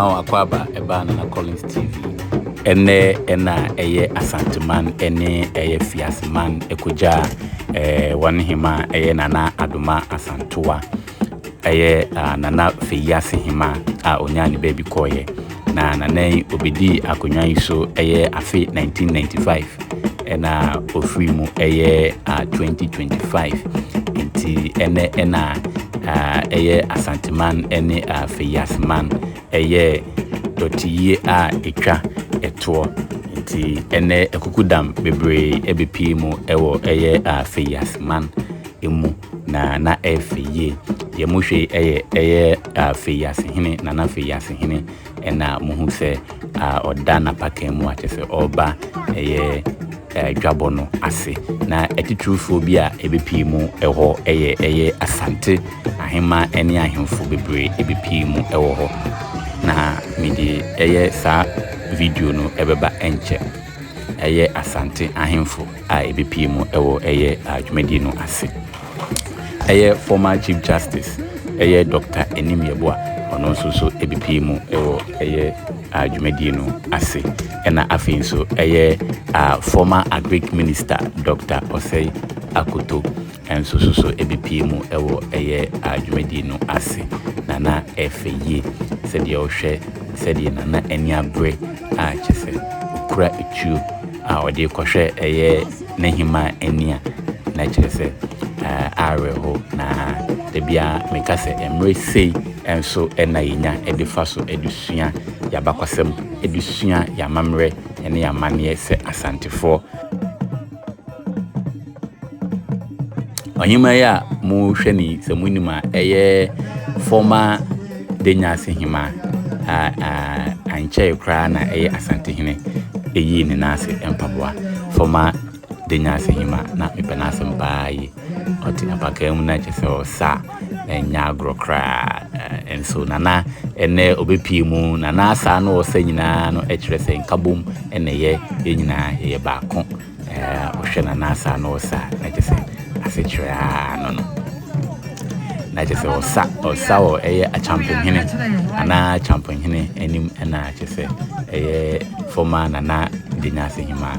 Mao Akwaba Ebana na Collins TV. Ene eye Asanteman ene eye Feyiasemaa ekuja wanhima eye Nana Adoma Asantewaa eye Nana Feyiasehemaa onyani baby koye na nanai obidi akonwa iso eye afi 1995 ena ofrimu eye 2025 nti ene eye Asantemaa ene Feyiasemaa eye Dotiyie etwa eto nti ene ekukudam bebre ebepi mu ewo eye Feyiasemaa emu na efeye yemuhwe eye Feyiasehene Nana Feyiasehene ena muhu se odana pakemu atese oba eye dwabono ase na etitrufo bi a ebepi mu eho eye Asante ahema ene ahemfo bebre ebepi mu ewo ho na midi eye sa video no ebeba enche eye Asante ahemfo ebepi mu ewo eye adwumadi no ase eye former Chief Justice eye Dr. Enimyeboa ono so ebepi mu ewo eye adwumadi no ase ena afinso eye former Agric Minister Dr. Osei Akoto enso so ebepi mu ewo eye adwumadi no ase Nana efeye sede ohwe sede Nana eniabre chese kura etu ode kohwe eye nehima enia na chese areho na debia mekase emre sei enso ena yenya edifaso edusua yabakwasem edusua yamamre ene yamane se asantefo onyima ya mu hwani se munima eye former Feyiasehemaa anche kra na eye Asantehene eyi ni nase empaboa former Feyiasehemaa na mepenase mbaayi oti apakam na chese osa enya agrokra enso Nana ene obepi mu Nana asa no osa nyina no echirese nkabom ene ye nyina ye baako ohwe Nana asa no osa na chese asechira no na chese osa o eye a champion hene ana champion hene enim na chese eye former Nana Feyiasehemaa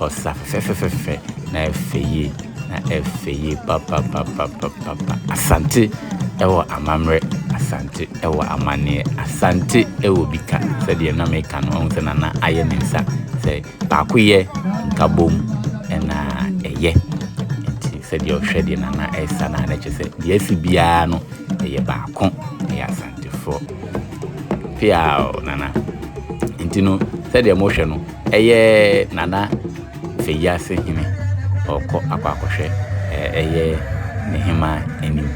osa fefe na efeye papa Asante ewo amamre Asante ewo amane Asante ewo bika sede na meka no onse Nana aye nensa se bakoye nkabom ena eye nti sede ohwede Nana esa na na chese de asibia no eye baako eye Asante fo pia Nana nti no sede mo hwe no eye Nana Feyiasehene oko akwakohwe eye nehima enim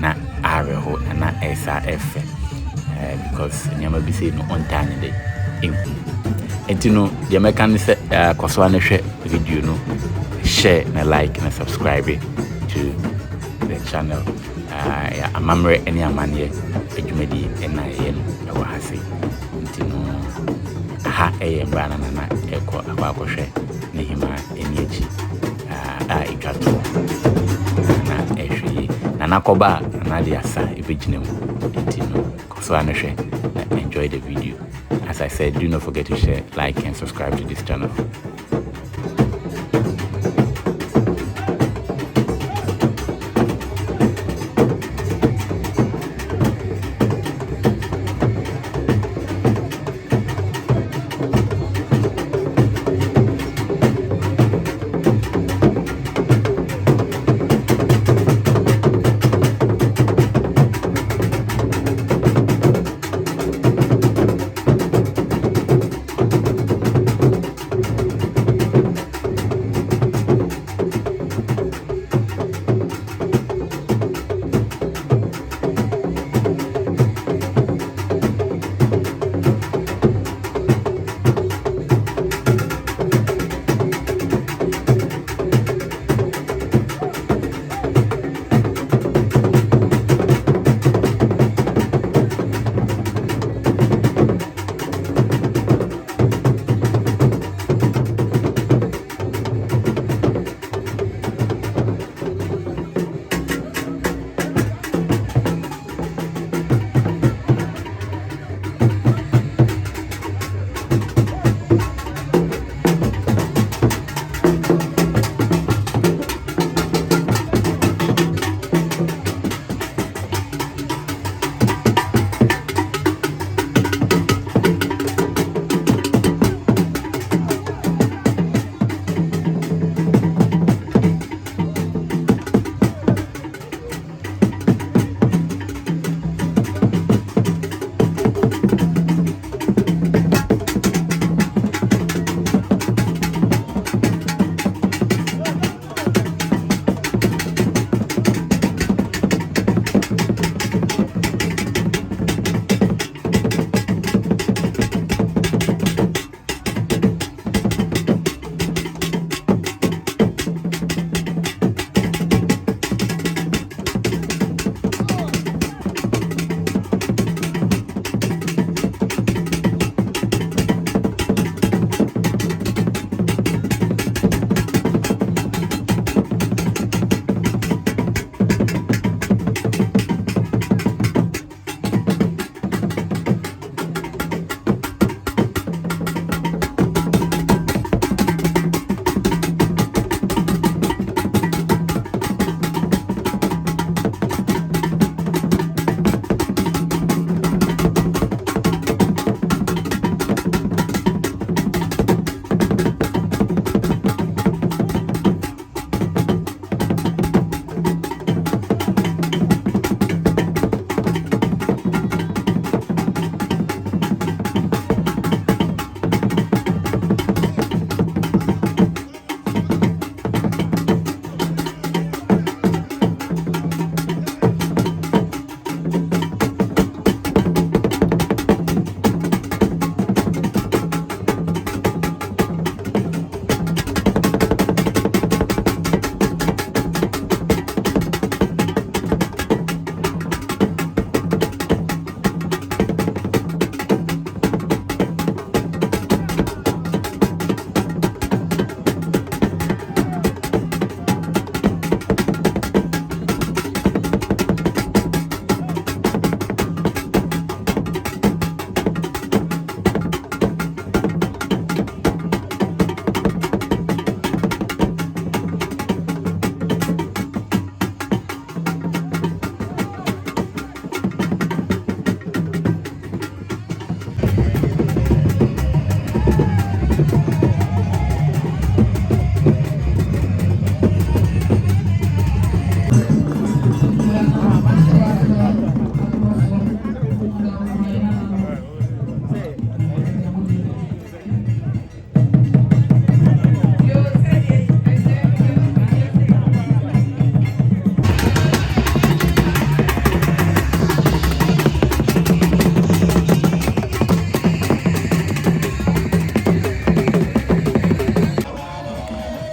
na areho na esa efe because nyama bi say no on time dey entino the American say koso na hwe video no share na like na subscribe to the channel ya amamre eni amane adwumadi ena ye no ewa hase entino aha eye mbana na eko akwakohwe nehima eniachi itwato na ehwe na nakoba na de asa ebeginem entino koso anehwe na enjoy the video. As I said, do not forget to share, like and subscribe to this channel.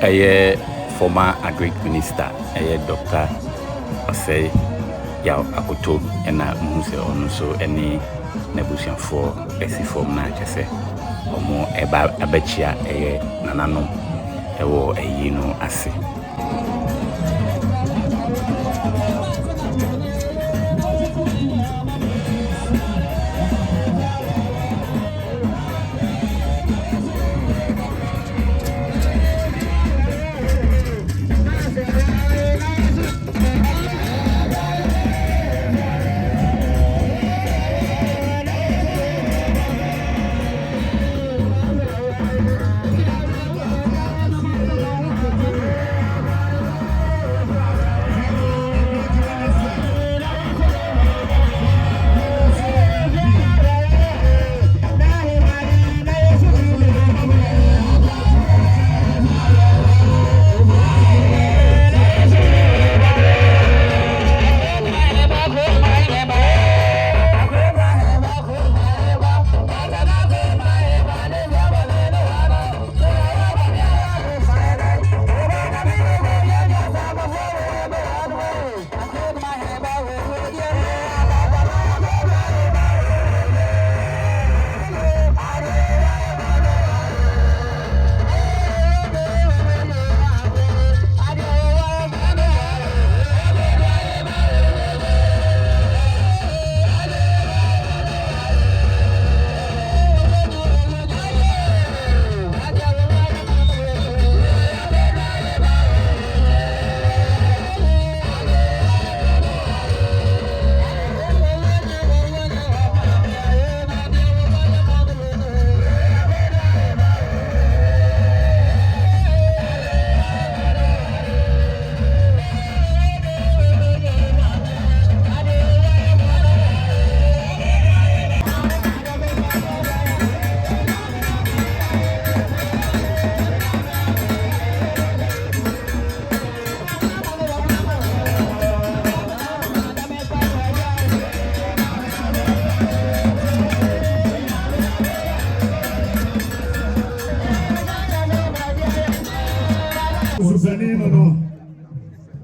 ɛyɛ former agric minister ɛyɛ Dr. Osei Yaw Akoto ɛna muhu sɛ ɔno nso ɛne n'abusuafoɔ ɛsi fam na kyɛ sɛ ɔmo ɛba abɛkyia ɛyɛ nananom ɛwɔ ɛyi no ase.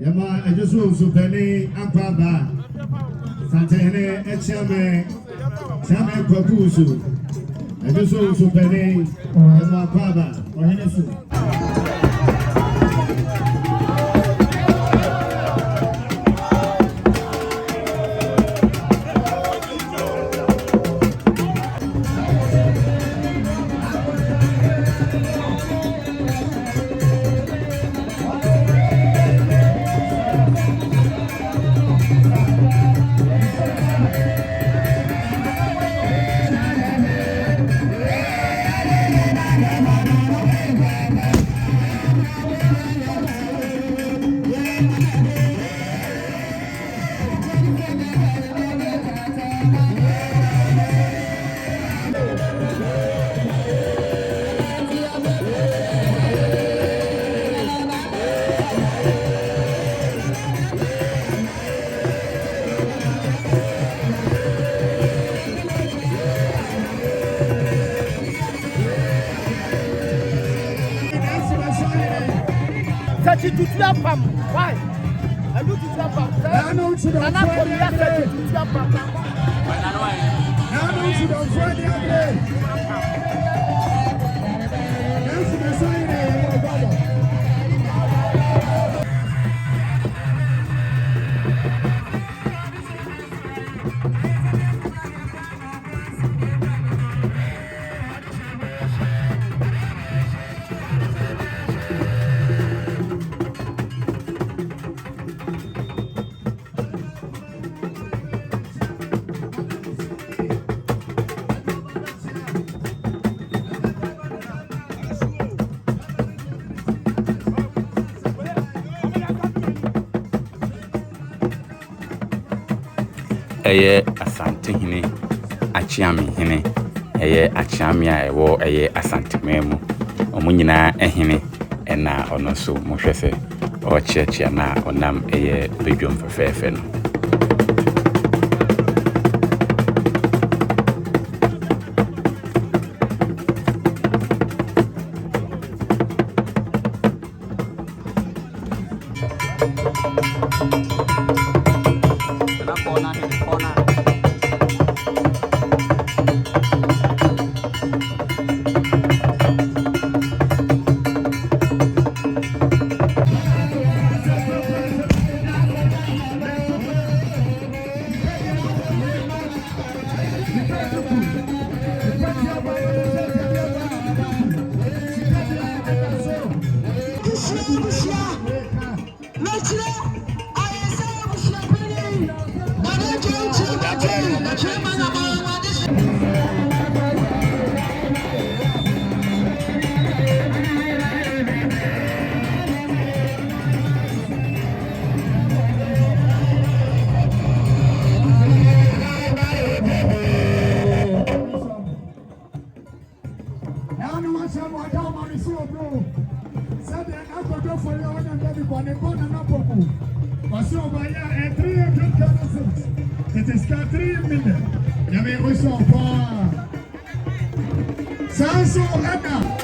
Yama ejusu supeni akwaba Santene echame chame kwakusu ejusu supeni yama akwaba ohenesu Touchy to pam. Why? I do to pam. I know to the pam. Now to the Friday. ɛyɛ Asante hene Achiame hene ɛyɛ Achiame a ɛwɔ ɛyɛ Asantewaa mu ɔmo nyinaa ɛhene ɛna ɔno so mo hwɛ sɛ ɔkyerɛkyerɛ na ɔnam ɛyɛ bedwom fɛfɛɛfɛ no. on the corner of Popu. Was over here and 300 citizens. It is 3 million. Yami Uso for Sanso Anna.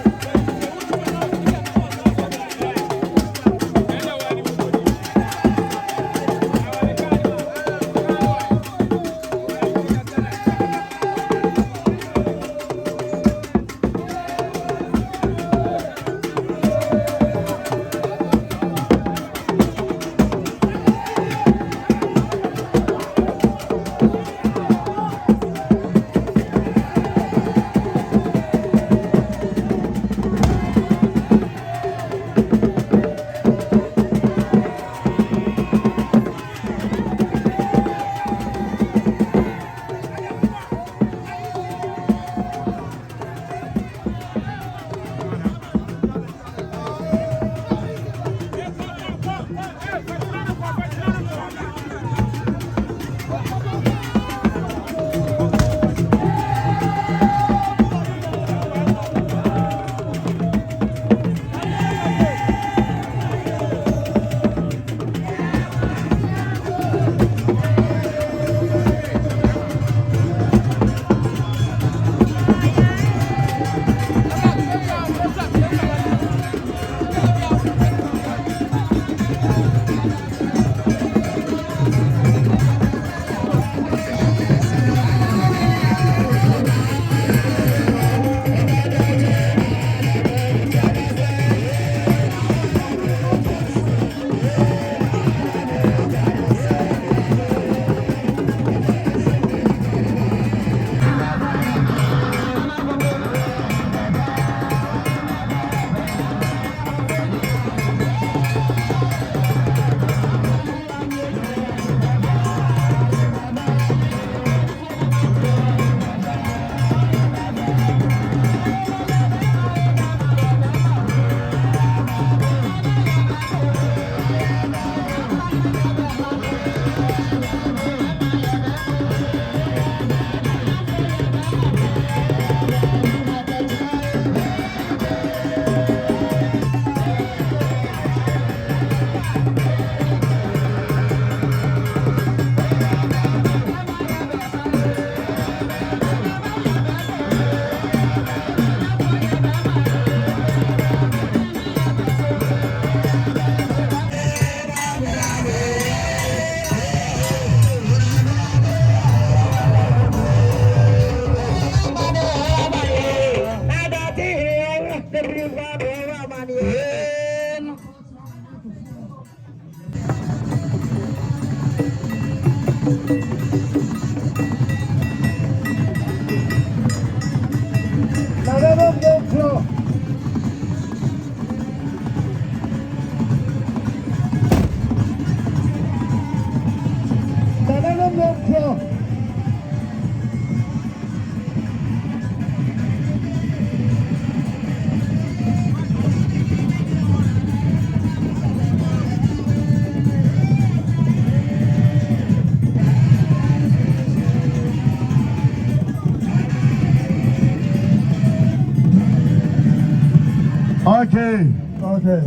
Okay.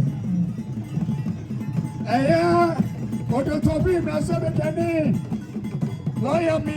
Aya, odo tobi na so be tani. Lawyer me.